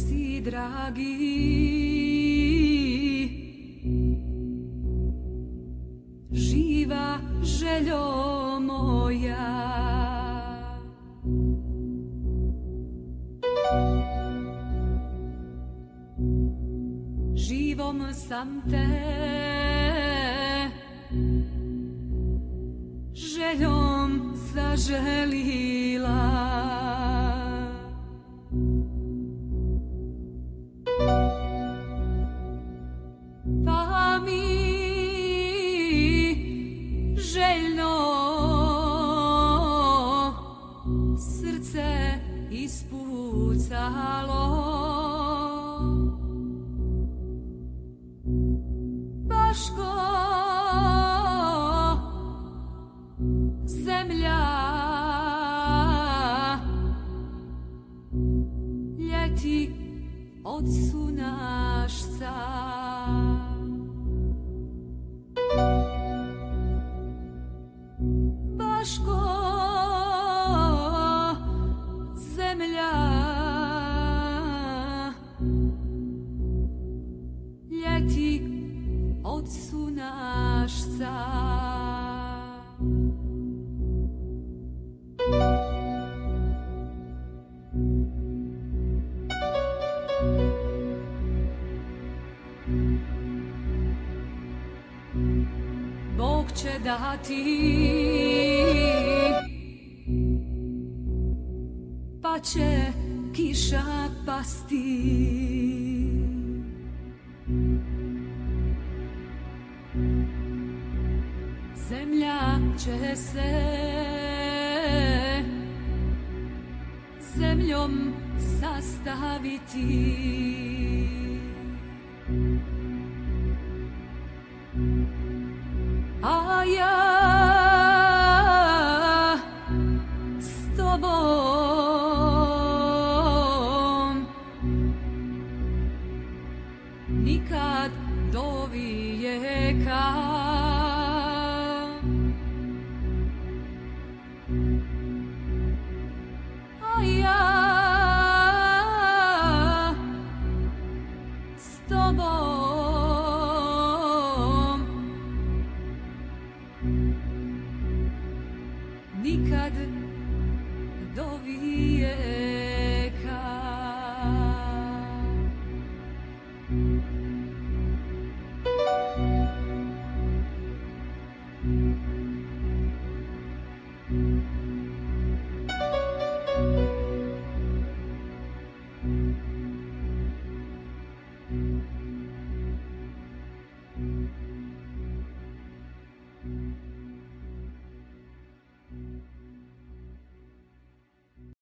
si dragi, živa željo moja. Živom sam te željom zaželila. Pa mi željno srce ispucalo. Baš ko zemlja ljeti od sunašca. Baš ko zemlja ljeti od sunašca. Bog će dati, pa će kiša pasti. Zemlja će se zemljom sastaviti. A ja s tobom nikad do vijeka. A ja s tobom